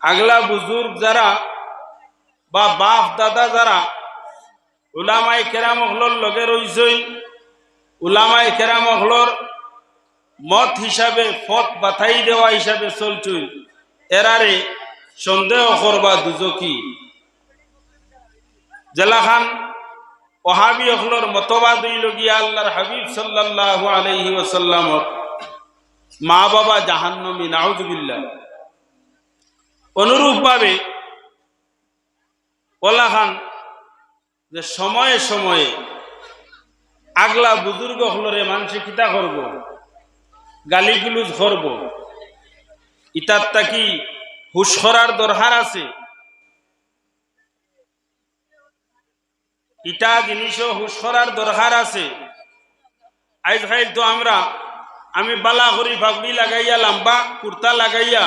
আগলা বুজুর্গ যারা বা বাপ দাদা যারা উলামায়ে কেরাম হলর লগে রইছই, উলামায়ে কেরাম হলর মত হিসাবে পথ বাতাই দেওয়া হিসাবে চলছই, এরারে সন্দেহ করবা দুজকি। জেলাখান ওহাবি হলর মতবাদ হইল গিয়া আল্লাহর হাবিব সাল্লাল্লাহু আলাইহি ওয়াসাল্লামর মা বাবা জাহান্নামী, নাউযুবিল্লাহ। অনুরূপ ভাবে ওলাখান যে সময়ে সময়ে আগলা বুজুর্গ হলরে মানুষে কিতা করব, গালিগুলুজ করব, ইতার তাকি হুশ করার দরকার আছে। ইটা জিনিসও হুশ করার দরকার আছে। আজ খাইল তো আমি বালা করি পাগড়ি লাগাইয়া, লম্বা কুর্তা লাগাইয়া,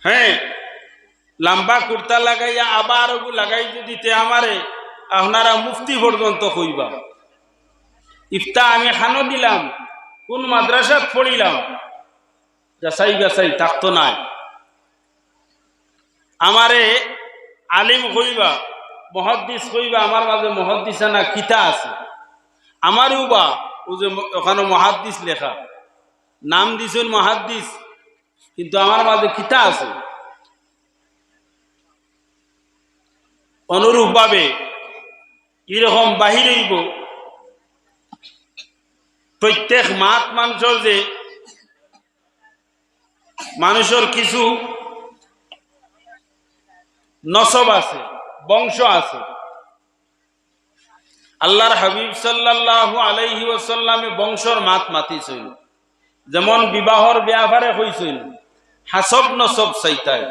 হ্যাঁ লম্বা কুর্তা লাগাইয়া আবার লাগাই দিতে আমারে আপনারা মুফতি পর্যন্ত কইবা। ইফতা আমি খানো দিলাম, কোন মাদ্রাসাত পড়িলাম, যাচাই গাছাই থাকতো নাই। আমারে আলিম কইবা, মুহাদ্দিস কইবা, আমার মাঝে মুহাদ্দিসানা কিতা আছে। আমারও বা ও যে ওখানে মুহাদ্দিস লেখা, নাম দিছেন মুহাদ্দিস, কিন্তু আমার মাঝে কিতা আছে। অনুরূপ ভাবে এরকম বাহির হইব প্রত্যেক মাত মানুষের যে মানুষের কিছু নসব আছে, বংশ আছে। আল্লাহর হাবিব সাল্লাল্লাহু আলাইহি ওয়াসাল্লামে বংশর মাত মাতিছেন। যেমন বিবাহর ব্যাপারে কইছেন হাসব নসব চাইতায়,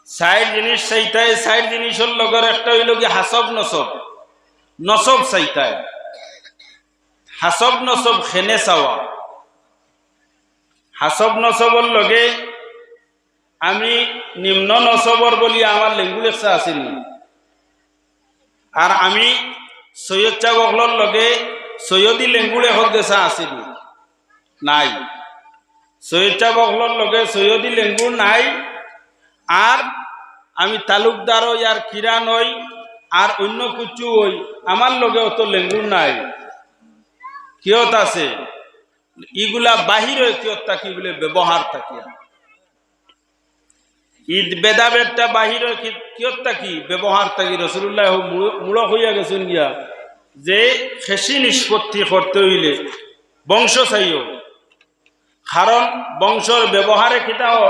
চার জিনিস চাইতায়। চার জিনিসের লগর একটা হইল কি হাসব নসব। নসব চাইতায়, হাসব নসব খেনে চাওয়া। হাসব নসবর লগে আমি নিম্ন নসবর বলি আমার লেঙ্গু লেখা আসেনি। আর আমি সৈয়দ চা বকলর লগে সৈয়দি লেঙ্গুড়ে হক দেশা আসেনি, নাই। সৈয়দ চা বকলর লগে সৈয়দি লেঙ্গুর নাই। আর আমি তালুকদার হই আর কিরান হই আর অন্য কিছু হই, আমার লগে অত লেঙ্গুর নাই। কিয়ত আছে ইগুলা বাহির হয়ে কিয়ত থাকি বলে ব্যবহার থাকিয়া। ঈদ বেদাবেদটা বাহির কিয়ত থাকি ব্যবহার থাকি। রাসূলুল্লাহ মূল হইয়া গেছেন গিয়া যে খেসি নিষ্পত্তি করতে হইলে বংশ চাইও। কারণ বংশর ব্যবহারে কিতাও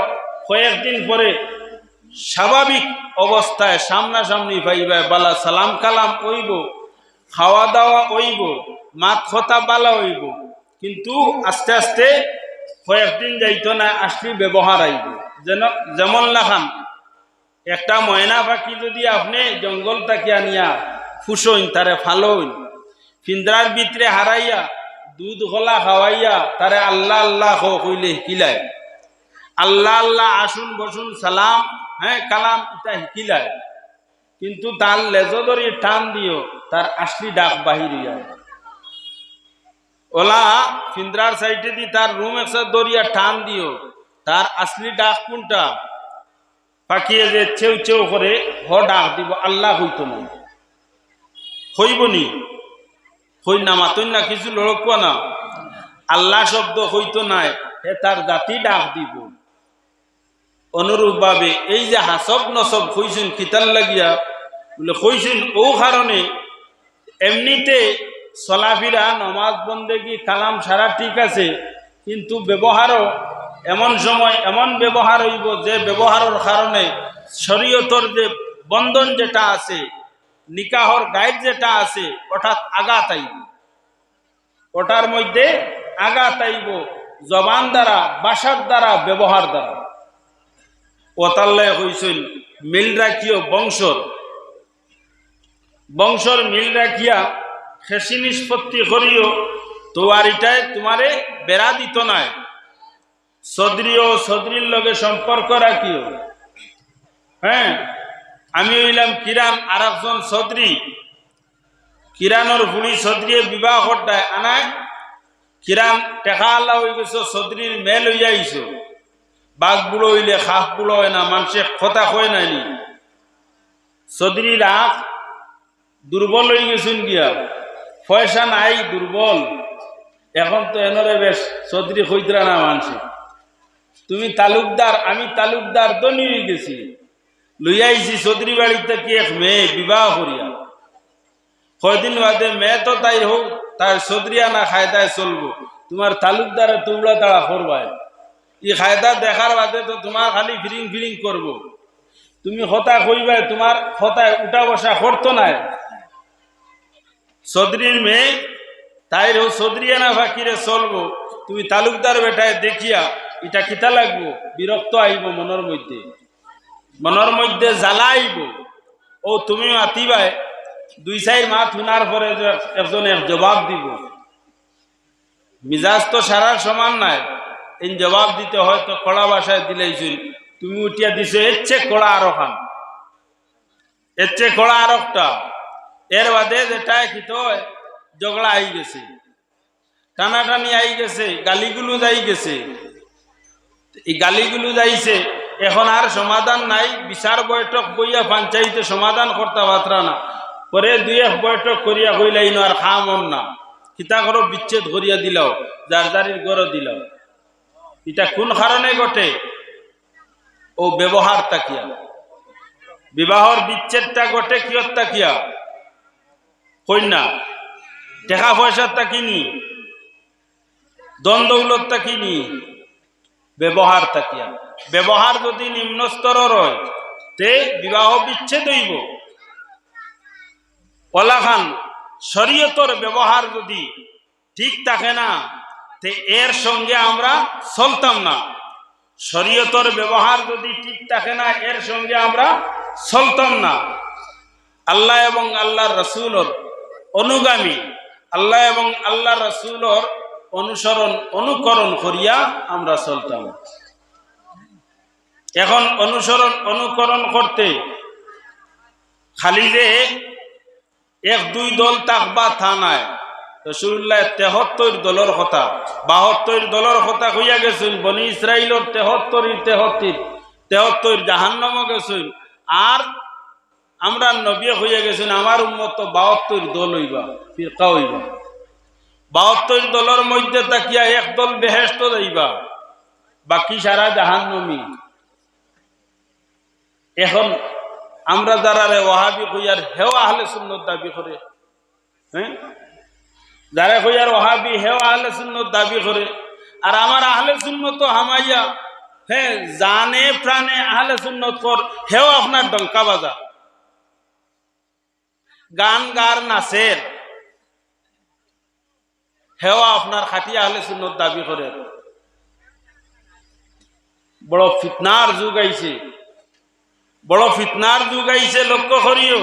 কয়েকদিন পরে স্বাভাবিক অবস্থায় সামনাসামনি পাইবা, বালা সালাম কালাম হইব, খাওয়া দাওয়া হইব, মাত কথা বালা হইব। কিন্তু আস্তে আস্তে কয়েকদিন যাইতো না, আসলি ব্যবহার আইব। যেমন লাখান একটা ময়না পাখি যদি আপনি জঙ্গল থেকে আনিয়া ফুসইন, তারে ফালইন, ফিন্দ্রার ভিতরে হারাইয়া দুধ গলা খাওয়াইয়া তারে আল্লাহ আল্লাহ কইলে হিকিলায়, আল্লাহ আল্লাহ আসুন বসুন সালাম হ্যাঁ কালাম এটা হিকিলায়। কিন্তু তার লেজো ধরে টান দিও, তার আসলি ডাক বাহির হইয়া। ওলা ফিন্দ্রার সাইডে দি তার রুম একসা দরিয়া টান দিও, তার আসলি ডাক কোনটা? পাখিয়ে যে চেউ চেউ করে হ ডাক দিব, আল্লাহ হইতো না, হইবনি, হই না মাতই না, কিছু লড়কুয়া না, আল্লাহ শব্দ হইতো নাই, হে তার জাতি ডাক দিব। অনুরূপ ভাবে এই যে হাসব নসব হইছেন কিতাল লাগিয়া বলে হইছেন, ও কারণে এমনিতে চলাফিরা নমাজ বন্দেগি কালাম সারা ঠিক আছে, কিন্তু ব্যবহারও এমন সময় এমন ব্যবহার হইব যে ব্যবহারের কারণে শরীয়তর যে বন্ধন যেটা আছে, নিকাহর গাইড যেটা আছে, অর্থাৎ আঘাত আইব, ওটার মধ্যে আঘাত আইব জবান দ্বারা, বাসার দ্বারা, ব্যবহার দ্বারা। ওতাল্লাহ হইছেন মিল রাখিও বংশর মিল রাখিয়া খেসি নিষ্পত্তি করিও, তো আর এটাই তোমারে বেড়া দিত নাই। সদরি ও সদরির লগে সম্পর্ক রাখিও। হ্যাঁ আমি হইলাম কিরান, আর একজন সদরি, কিরানোর বুড়ি সদরিয়ে বিবাহ করতায় আনায়, কিরান টেকা আল্লাহ হয়ে গেছো, সদরির মেল হইয়া আইছো, বাঘ বুড়ো হইলে খাপ বুড়ো হয় না, মানুষে কথা কয় নাইনি। চৌধুরী রাগ দুর্বল হয়ে গেছেন গিয়া, পয়সা নাই, দুর্বল। এখন তো এনরে বেশ চৌধুরী হইতরা না মানছে। তুমি তালুকদার, আমি তালুকদার, ধনী হয়ে গেছি, লইয়াইছি চৌধুরী বাড়িতে কি এক মেয়ে বিবাহ করিয়া। কয়দিন বাদে মেয়ে তো তাই হোক, তার চৌধুরী না খায়দায় চলবো, তোমার তালুকদারে তুবড়া তাড়া করবাই। ই খায়দা দেখার বাদে তো তোমার খালি ফিরিং ফিরিং করবো। তুমি হতা কইবাই, তোমার হতায় উঠা বসা করতো নাই। চৌধুরীর মেয়ে তাই হোক, চৌধুরী না ফাঁকিরে চলবো, তুমি তালুকদার বেটায় দেখিয়া এটা কিতা লাগবো, বিরক্ত আইব মনের মধ্যে, মনের মধ্যে জ্বালা আইব। ও তুমি আতিবাই, 2-4 মাস শুনার পরে একজন এক জবাব দিব। মিজাজ তো সারার সমান নাই, এই জবাব দিতে হয়তো কড়া ভাষায় দিলেইছিল, তুমি উঠিয়া দিছো এর চেয়ে কড়া আরো খান, এর চেয়ে কড়া আরকটা। এর বাদে যেটা খিত ঝগড়া আই গেছে, টানাটানি আই গেছে, গালিগুলো যাই গেছে। এই গালিগুলো যাইছে, এখন আর সমাধান নাই। বিচার বৈঠক বইয়া পঞ্চায়েতে সমাধান করতে পারতা না, পরে 2-1 বৈঠক করিয়া কইলাইন আর খামন না, কিতা করো বিচ্ছেদ করিয়া দিলাও, যার যারির গড় দিলাও। এটা কোন কারণে ঘটে? ও ব্যবহার তাকিয়া, বিবাহর বিচ্ছেদটা ঘটে কিয়র তাকিয়া, কন্যা টাকা পয়সার তাকিনি, দ্বন্দ্বৌলত তাকিনি, ব্যবহার তাকিয়া। ব্যবহার যদি নিম্ন স্তরের হয় তে বিবাহ বিচ্ছেদ হইব। ওলাখান শরীয়তর ব্যবহার যদি ঠিক থাকে না, তে এর সঙ্গে আমরা চলতাম না। শরীয়তর ব্যবহার যদি ঠিক থাকে না, এর সঙ্গে আমরা চলতাম না। আল্লাহ এবং আল্লাহর রাসূলের অনুগামী, আল্লাহ এবং আল্লাহর রাসূলের অনুসরণ অনুকরণ করিয়া আমরা চলতাম। এখন অনুসরণ অনুকরণ করতে খালি যে 1-2 দল থাকবা তা নাই। রাসূলুল্লাহ 73 দলের কথা, 72 দলের কথা কইয়া গেছেন। বনি ইসরাইলের 73 জাহান্নামে গেছেন। আর আমরা নবী হইয়া গেছেন, আমার উম্মত 72 দল হইবা, ফিরকা হইবা। 72 দলের মধ্যে তাকিয়া 1 দল বেহেশত যাইবা, বাকি সারা জাহান্নামী। এখন আমরা যারা ওয়াহাবি কইয়ার হেও আহলে সুন্নাত দাবি করে, হ্যাঁ, যারা কইয়ার ওয়াহাবি হেও আহলে সুন্নাত দাবি করে, আর আমার আহলে সুন্নাত হামাইয়া, হ্যাঁ, জানে প্রাণে আহলে সুন্নাত কর, হেও আপনার ডঙ্কা বাজা, গান গার নাচের, হেও আপনার খাটি আহলে সুন্নাত দাবি করে। বড় ফিতনার যুগ আইছে, বড় ফিতনার যুগ আইছে, লক্ষ্য করিও।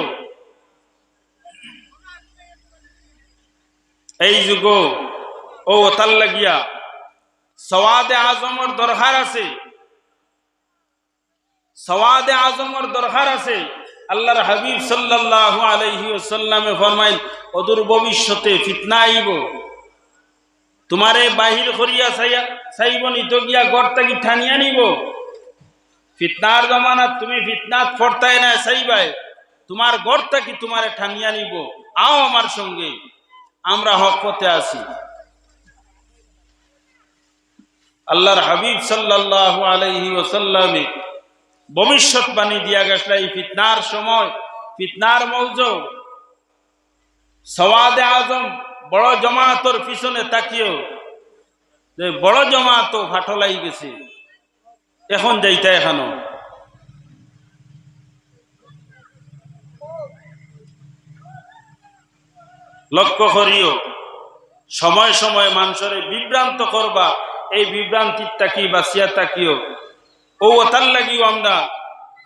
এই যুগ ও ওতাল লাগিয়া সওয়াদে আজমের দরকার আছে, সওয়াদে আজমের দরকার আছে। আল্লাহর হাবিব সাল্লাল্লাহু আলাইহি ওয়াসাল্লামে ফরমাইল, অদূর ভবিষ্যতে ফিতনা আইব, তোমারে বাহির করিয়া চাইব নিত গিয়া ঘর থেকে ঠানিয়া নিব। ফিতনার জমানাত তুমি ফিতনাত ফরতাই না চাইবাই, তোমার ঘর থেকে তোমারে ঠানিয়া নিব, আও আমার সঙ্গে, আমরা হক পথে আছি। আল্লাহর হাবিব সাল্লাল্লাহু আলাইহি ওয়াসাল্লামে ভবিষ্যৎবাণী দিয়া গেছিল, এই ফিতনার সময়, ফিতনার মৌজু, সওয়াদে আজম বড় জমাতর পিছনে তাকিও, যে বড় জমাত ফাটলাই গেছে, এখন যাইতা এখানো। লক্ষ্য করিও, সময় সময় মানুষের বিভ্রান্ত করবা, এই বিভ্রান্তির তাকি বাঁচিয়া তাকিও। ও ওতার লাগিও আমরা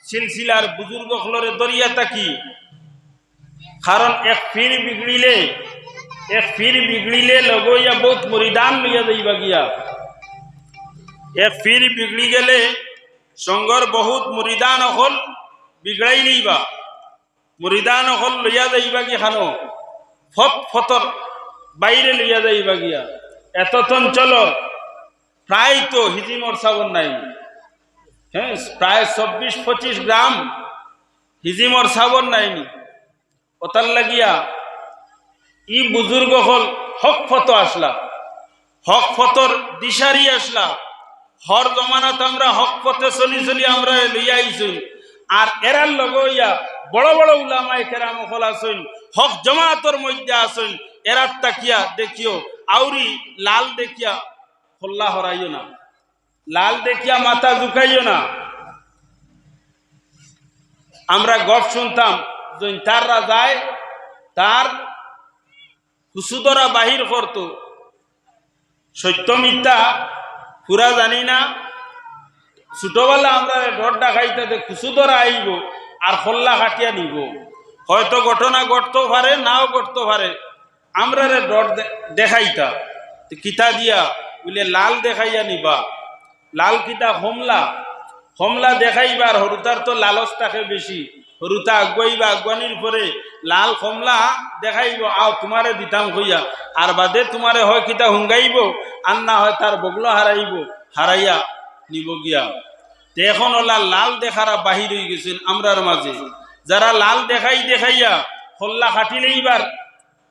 সিলসিলার বুজুর্গ হলরে দরিয়া তাকি, কারণ এক ফির বিগড়িলে লগইয়া বহুত মরিদান লইয়া যাইবা গিয়া। এক ফির বিগড়ি গেলে সঙ্গর বহুত মরিদান হল বিগড়াই লইবা, মরিদান হল লইয়া যাইবা কি খানো ফতর বাইরে লইয়া যাইবা গিয়া। এত চঞ্চল প্রায় তো হিজিমর সাবন নাই, হ্যাঁ, প্রায় 24-25 গ্রাম হিজিমর সাবর নাইনি। ওতার লাগিয়া ই বুজুর্গ হল হক ফত আসলা, হক ফতর দিশারি আসলা। হর জমানাত আমরা হক পথে চলি চলি আমরা লইয়া আইছুন। আর এরার লগইয়া বড় বড় উলামায়ে কেরাম হল আসুন, হক জমাতর মধ্যে আসুন। এরার তাকিয়া দেখিও আউরি লাল দেখিয়া হল্লা হরাইও না, লাল দেখিয়া মাথা ঝুঁকাইও না। আমরা গপ শুনতাম তাররা যায়, তার হুসুদরা বাহির করত, সত্য মিথ্যা পুরা জানি না। ছোটবেলা আমরা ডর ডাকাইতে খুসুদরা আইব আর হল্লা কাটিয়া নিব। হয়তো ঘটনা ঘটতেও পারে, নাও ঘটতে পারে। আমরা ডর দেখাইতা কিতা দিয়া বলে লাল দেখাইয়া নিবা। লাল কিতা হমলা, হমলা দেখাইবার। হরুতার তো লালচ থাকে বেশি, হরুতা আগুয়াইবা, আগুয়ানির পরে লাল কমলা দেখাইব, আও তোমারে দিতাম হইয়া। আর বাদে তোমারে হয় কিতা হুঙ্গাইব, আর না হয় তার বগলো হারাইব, হারাইয়া নিব গিয়া। এখন ওলা লাল দেখারা বাহির হয়ে গেছেন আমরার মাঝে। যারা লাল দেখাই দেখাইয়া হল্লা খাটিলেইবার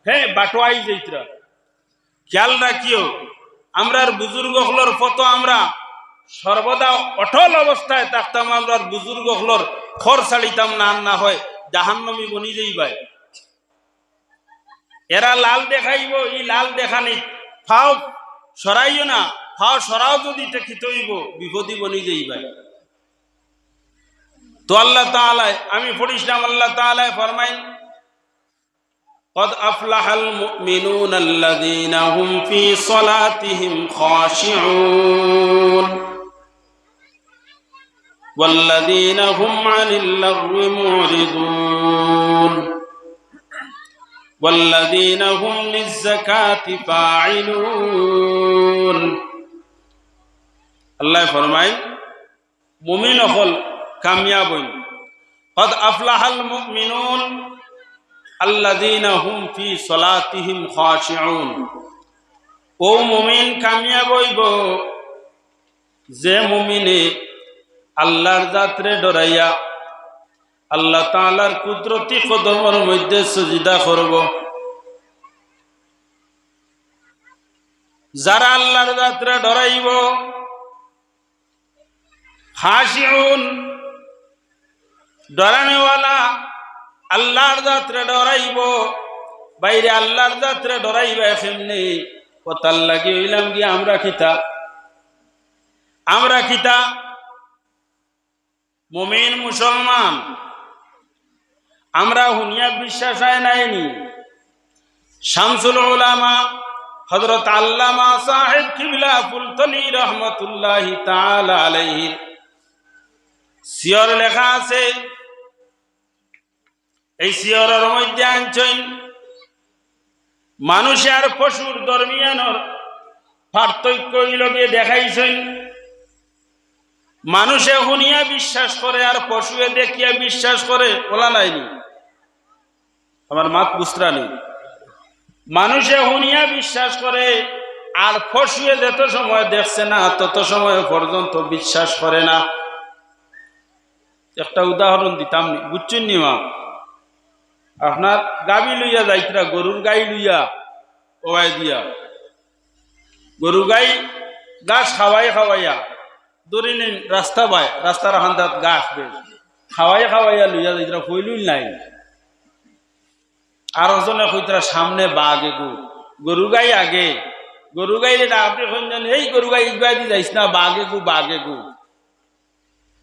হ্যাঁ বাটোয়াই যাইতরা। খেয়াল রাখিও, আমরার বুজুর্গ হলর ফটো আমরা সর্বদা অটল অবস্থায় থাকতাম। আমরার বুজুর্গ হলর খর ছাড়িতাম না, আর না হয় জাহান্নমী বনি যাইবাই। এরা লাল দেখাইব, এই লাল দেখানি ফাও সরাইও না, ফাও সরাও যদি টেকিত হইব বিপদী বনি যাইবাই। তো আল্লাহ তাআলা, আমি পড়িছিলাম আল্লাহ তাআলা ফরমাইন, قد أفلح المؤمنون الذين هم في صلاتهم خاشعون والذين هم عن اللغو معرضون والذين هم للزكاة فاعلون. আল্লাহ ফরমাইন মুমিন হল কামিয়াব হইন। قد أفلح المؤمنون الذين هم في صلاتهم خاشعون. ও মুমিন কামিয়াব হইব যে মুমিনে আল্লাহর জাতরে ডরাইয়া আল্লাহ তাআলার কুদরতি কদমের মধ্যে সুজদা করব। যারা আল্লাহর জাতরে ডরাইব, খাশিউন ডরানেওয়ালা, আল্লাহর জাতরে ডরাইব। বাইরে আল্লাহর জাতরে ডরাইবা এমনি কথার লাগি হইলাম কি আমরা খিতা, আমরা খিতা মুমিন মুসলমান, আমরা হুনিয়া বিশ্বাস হয় নাইনি। শামসুল উলামা হযরত আল্লামা সাহেব কিবলা ফুলতলি রহমাতুল্লাহি তাআলা আলাইহি সিয়র লেখা আছে। এই সিয়রের মধ্যে আনছেন মানুষ আর পশুর দরমিয়ানোর পার্থক্য লগে দেখাইছেন। মানুষে হুনিয়া বিশ্বাস করে আর পশুয়ে দেখিয়া বিশ্বাস করে, বলা নাইনি আমার মাত বুঝরা নেই। মানুষে হুনিয়া বিশ্বাস করে আর পশুয়ে যত সময় দেখছে না তত সময় পর্যন্ত বিশ্বাস করে না। একটা উদাহরণ দিতাম, বুঝছেন নি মা? আপনার গাবি লইয়া যাইতরা, গরুর গাই লইয়া ওয়াই দিয়া, গরু গাই ঘাস খাওয়াইয়া দৌড়ি নিন রাস্তা বাই, রাস্তার হান্দাত ঘাস বেশ খাওয়াইয়া লইয়া যাইতরা, কইলুই নাই। আর ওজনে কইতরা সামনে বাঘ এগু, গরু গাই আগে, গরু গাই আপনি কইলেন এই গরু গাই ইবাই দি যাইস না, বাঘ এগু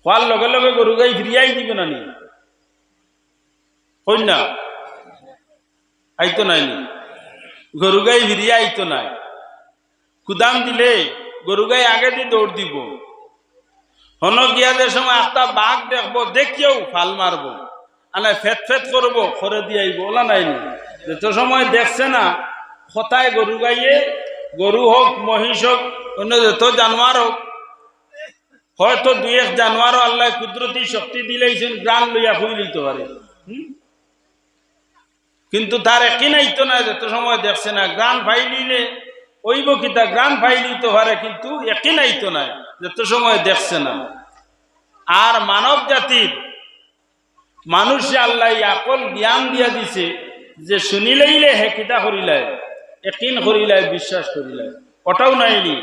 হওয়ার লগে লগে গরু গাই ফিরিয়াই দিবে না নি, কই না আইতো নাই নি, গরু গাই ফিরিয়া আইতো নাই। কুদাম দিলে গরু গাই আগে দিয়ে দৌড় দিব। হন গিয়া যে সময় একটা বাঘ দেখবো, দেখিও ফাল মারবো, আনা ফেট করবো, করে দিয়ে আইব, ওলা নাই নি। যত সময় দেখছে না কথায় গরু গাইয়ে, গরু হোক মহিষ হোক অন্য যত জানোয়ার হোক, হয়তো দুই এক জানোয়ারও আল্লাহ কুদরতি শক্তি দিলেইছেন গ্রাম লইয়া খুই লইতে পারে, কিন্তু তার একই নাইতো না যত সময় দেখছে না। গ্রাম ফাই লিলে ওইব কিতা গ্রাম ফাই লিতে পারে, কিন্তু একই নাইতো না যত সময় দেখছে না। আর মানব জাতির মানুষে আল্লাহ আকল জ্ঞান দিয়া দিছে যে শুনিলেইলে হে কিতা করিলাই, একিন করিলাই, বিশ্বাস করিলাই, ওটাও নাইনি।